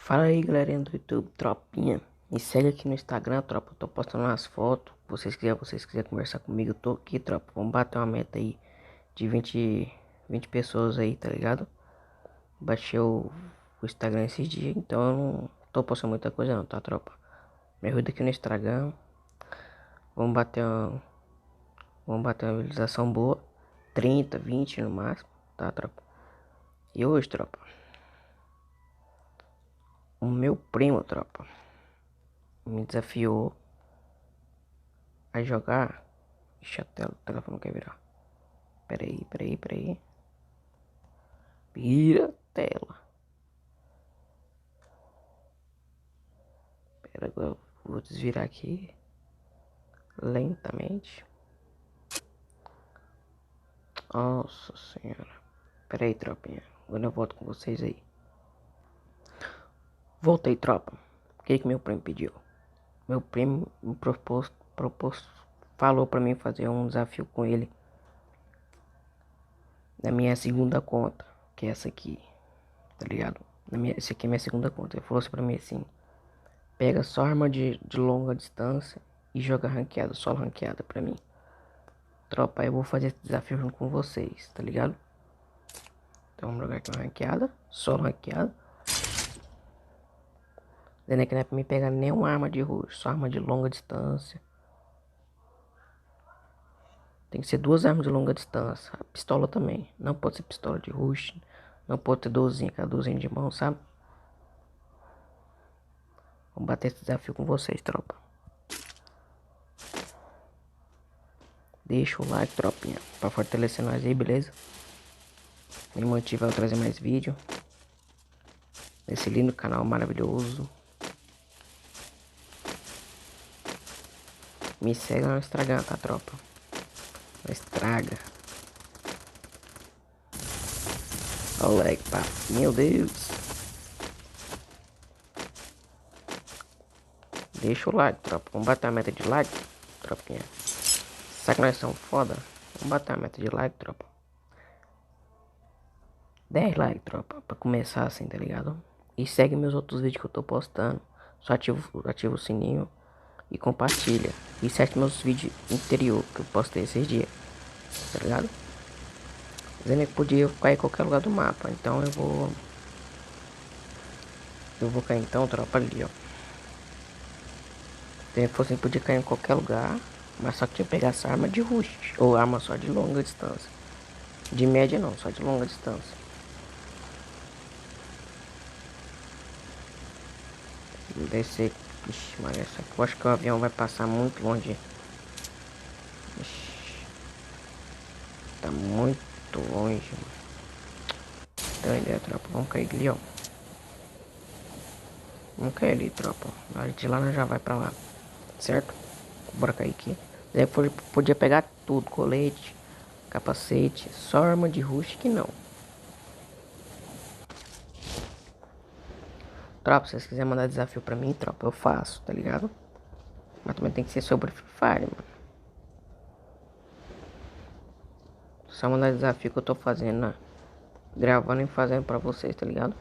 Fala aí, galerinha do YouTube, tropinha. Me segue aqui no Instagram, tropa. Eu tô postando umas fotos. Vocês quiserem conversar comigo, eu tô aqui, tropa. Vamos bater uma meta aí de 20 pessoas aí, tá ligado? Baixei o Instagram esses dias, então eu não tô postando muita coisa não, tá, tropa? Me ajuda aqui no Instagram. Vamos bater uma, vamos bater uma visualização boa. 30, 20 no máximo, tá, tropa? E hoje, tropa, o meu primo, tropa, me desafiou a jogar. Ixi, o telefone não quer virar. Peraí. Vira a tela. Pera, agora eu vou desvirar aqui. Lentamente. Nossa senhora. Pera aí, tropinha. Agora eu volto com vocês aí. Voltei, tropa. O que meu primo pediu? Meu primo me falou pra mim fazer um desafio com ele. Na minha segunda conta. Que é essa aqui. Tá ligado? Essa aqui é minha segunda conta. Ele falou assim pra mim assim. Pega só arma de longa distância e joga ranqueada, solo ranqueada pra mim. Tropa, eu vou fazer esse desafio junto com vocês, tá ligado? Então vamos jogar aqui uma ranqueada, solo ranqueada. Dizendo que não é pra me pegar nenhuma arma de rush, só arma de longa distância. Tem que ser duas armas de longa distância. A pistola também. Não pode ser pistola de rush. Não pode ter 12, aquela 12 de mão, sabe? Vamos bater esse desafio com vocês, tropa. Deixa o like, tropinha, pra fortalecer nós aí, beleza? Me motiva a trazer mais vídeo nesse lindo canal maravilhoso. Me segue lá no Instagram, tá, tropa? Não estraga. Olha o like, pá. Meu Deus. Deixa o like, tropa. Vamos bater a meta de like, tropinha. Sabe que nós somos foda? Vamos bater a meta de like, tropa. 10 likes, tropa. Pra começar assim, tá ligado? E segue meus outros vídeos que eu tô postando. Só ativa o sininho e compartilha. E segue meus vídeos interior que eu postei esses dias. Tá ligado? Dizendo que podia cair em qualquer lugar do mapa. Então eu vou cair então, tropa, ali, ó. Se fosse podia cair em qualquer lugar. Mas só que tinha que pegar essa arma de rush. Ou arma só de longa distância. De média não, só de longa distância. Descer. Ixi, Maria, eu acho que o avião vai passar muito longe. Ixi, tá muito longe, mano. Então ideia, tropa. Vamos cair ali, ó. Vamos cair ali, tropa. Na hora de lá nós já vai pra lá. Certo? Bora cair aqui. Daí podia pegar tudo. Colete, capacete. Só arma de rush que não. Tropa, se vocês quiserem mandar desafio pra mim, tropa, eu faço, tá ligado? Mas também tem que ser sobre Free Fire, mano. Só mandar desafio que eu tô fazendo, né? Gravando e fazendo pra vocês, tá ligado?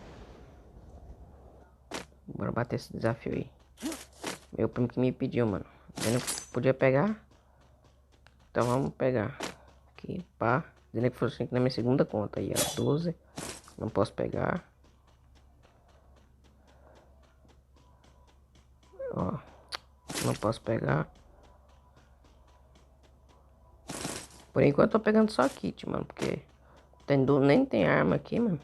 Bora bater esse desafio aí. Meu primo que me pediu, mano. Dizendo que podia pegar. Então vamos pegar. Aqui, pá. Dizendo que fosse na minha segunda conta aí, ó. 12. Não posso pegar. Ó. Não posso pegar. Por enquanto eu tô pegando só kit, mano. Porque nem tem arma aqui, mano.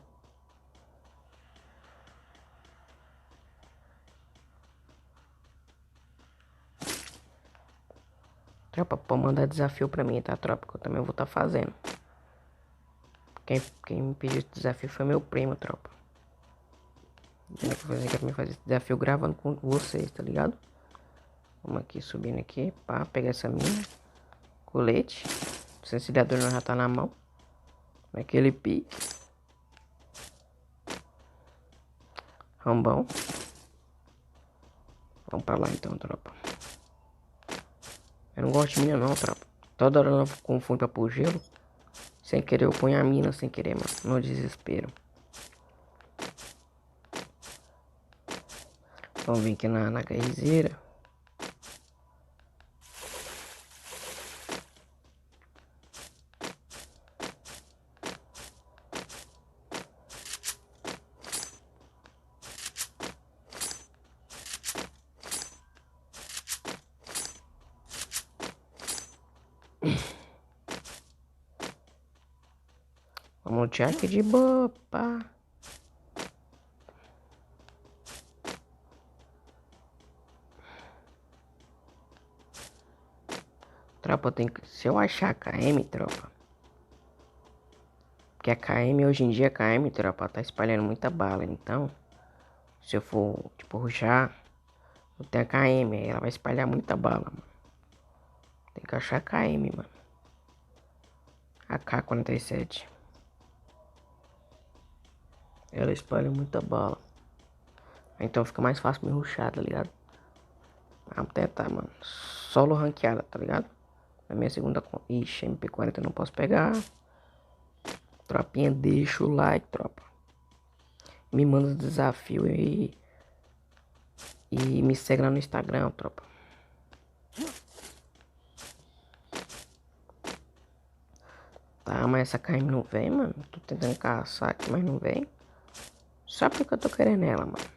Tropa, pode mandar desafio pra mim, tá, tropa? Que eu também vou estar fazendo. Quem me pediu esse desafio foi meu primo, tropa. Dizendo que você quer me fazer esse desafio gravando com vocês, tá ligado? Vamos aqui, subindo aqui, pá, pegar essa mina. Colete. O silenciador já tá na mão. Naquele pique. Rambão. Vamos pra lá então, tropa. Eu não gosto de mina não, tropa. Toda hora eu confundo pra pôr gelo. Sem querer eu ponho a mina sem querer, mano. No desespero. Vamos vir aqui na guerreira. Vamos lutear aqui de boa, pá. Tropa, tem que... Se eu achar a KM, tropa. Porque a KM, hoje em dia, a KM, tropa, tá espalhando muita bala. Então, se eu for, tipo, rushar, eu tenho a KM, aí ela vai espalhar muita bala, mano. Tem que achar a KM, mano. A K-47. Ela espalha muita bala. Então fica mais fácil me rushar, tá ligado? Vamos tentar, mano. Solo ranqueada, tá ligado? Na minha segunda conta. Ixi, MP40 eu não posso pegar. Tropinha, deixa o like, tropa. Me manda desafio e me segue lá no Instagram, tropa. Tá, mas essa KM não vem, mano. Tô tentando caçar aqui, mas não vem. Só porque eu tô querendo ela, mano.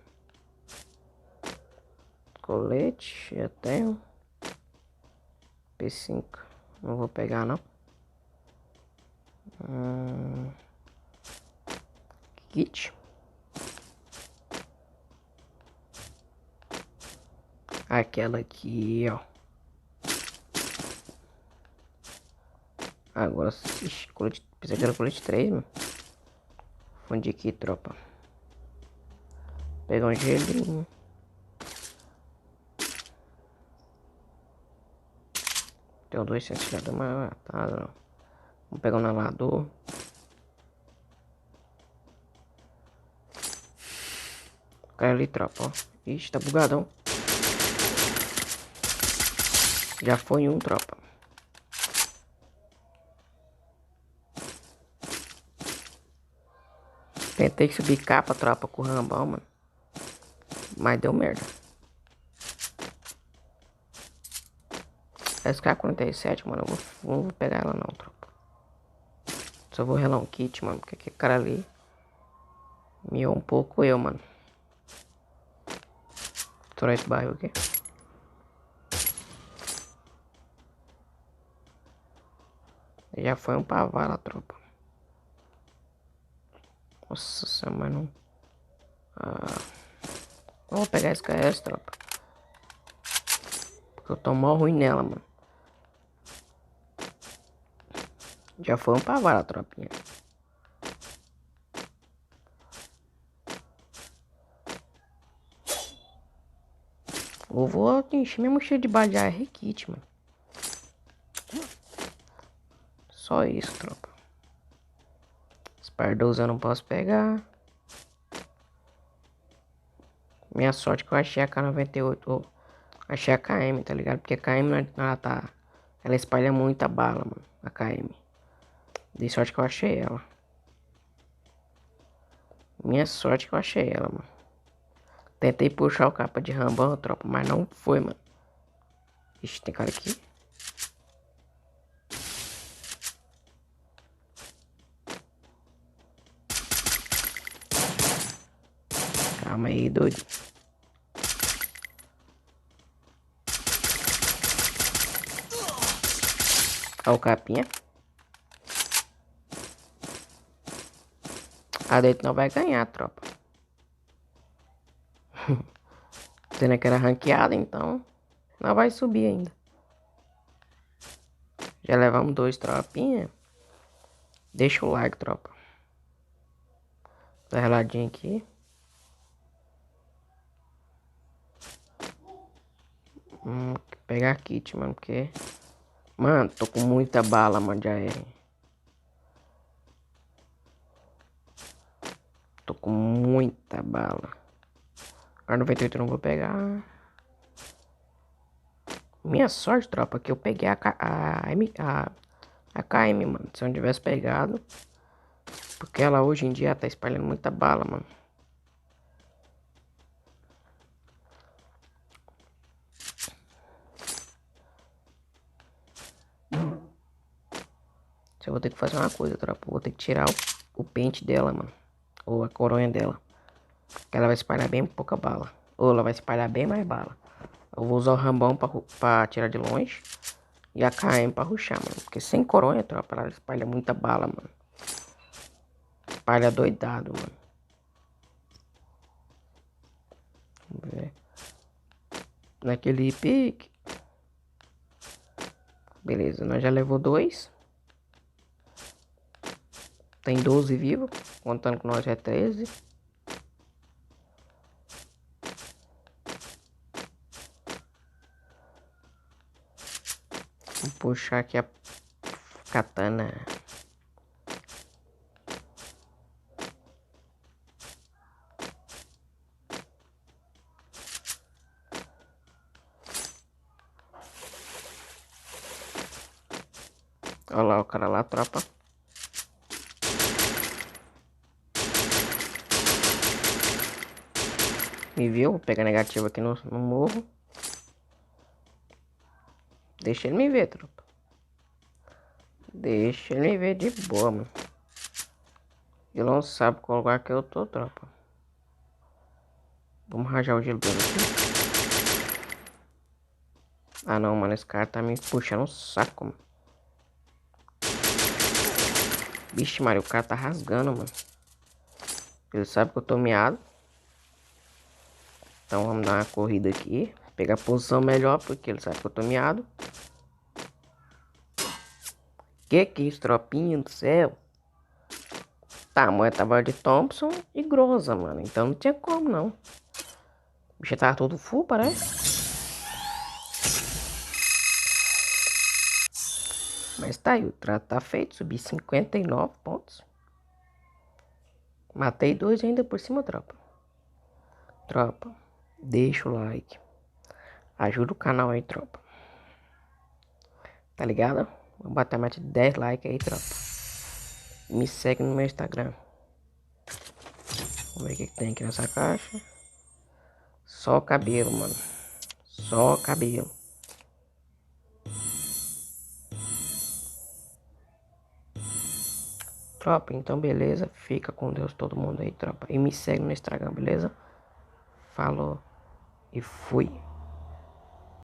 Colete, eu tenho. P5. Não vou pegar, não. Kit. Aquela aqui, ó. Agora, ixi, colete, pensei que era colete 3, mano. Funde aqui, tropa. Pegar um gelinho. Tem dois centímetros maior, tá? Não. Vamos pegar um inalador. Cai ali, tropa, ó. Ixi, tá bugadão. Já foi um, tropa. Tentei subir capa, tropa, com o Rambão, mano. Mas deu merda. SK-47, mano, eu não vou pegar ela não, tropa. Só vou relar um kit, mano, porque aquele cara ali miou um pouco eu, mano. Estourar esse bairro aqui. Já foi um pra vala, tropa. Nossa senhora, mas não... Não vou pegar esse KS, tropa. Porque eu tô mó ruim nela, mano. Já foi um pra vala, tropinha. Eu vou encher minha mochila de bala de AR kit, mano. Só isso, tropa. Spar 12 eu não posso pegar. Minha sorte é que eu achei a K98. Ou achei a KM, tá ligado? Porque a KM ela tá... Ela espalha muita bala, mano. A KM. Dei sorte que eu achei ela. Minha sorte que eu achei ela, mano. Tentei puxar o capa de Rambão, tropa, mas não foi, mano. Ixi, tem cara aqui. Calma aí, doido. Olha o capinha. A dele não vai ganhar, tropa. Dizendo que era ranqueada, então não vai subir ainda. Já levamos 2 tropinha. Deixa o like, tropa. Tá reladinho aqui. Pegar kit, mano, porque... Mano, tô com muita bala, mano, de AR. Tô com muita bala. A 98 eu não vou pegar. Minha sorte, tropa, que eu peguei a KM, mano. Se eu não tivesse pegado. Porque ela hoje em dia tá espalhando muita bala, mano. Só vou ter que fazer uma coisa, tropa. Vou ter que tirar o pente dela, mano. Ou a coronha dela. Que ela vai espalhar bem pouca bala. Ou ela vai espalhar bem mais bala. Eu vou usar o rambão pra tirar de longe. E a KM pra rushar, mano. Porque sem coronha, tropa, ela espalha muita bala, mano. Espalha doidado, mano. Vamos ver. Naquele pique. Beleza, nós já levou 2. Tem 12 vivos. Contando com nós é 13. Vou puxar aqui a katana. Olha lá o cara lá, tropa. Me viu? Vou pegar negativo aqui no morro. Deixa ele me ver, tropa. Deixa ele me ver de boa, mano. Ele não sabe qual lugar que eu tô, tropa. Vamos rajar o gelo dele aqui. Ah não, mano, esse cara tá me puxando o saco, mano. Vixe, Maria, o cara tá rasgando, mano. Ele sabe que eu tô miado. Então vamos dar uma corrida aqui. Pegar a posição melhor, porque ele sabe que eu tô miado. Que é isso, tropinha do céu? Tamanho tava de Thompson e grossa, mano. Então não tinha como, não. O bicho tava todo full, parece. Mas tá aí, o trato tá feito. Subi 59 pontos. Matei 2 ainda por cima, tropa. Tropa, deixa o like. Ajuda o canal aí, tropa. Tá ligado? Vamos bater mais de 10 likes aí, tropa. Me segue no meu Instagram. Vamos ver o que tem aqui nessa caixa. Só cabelo, mano. Só cabelo. Tropa, então beleza. Fica com Deus todo mundo aí, tropa. E me segue no Instagram, beleza? Falou e fui.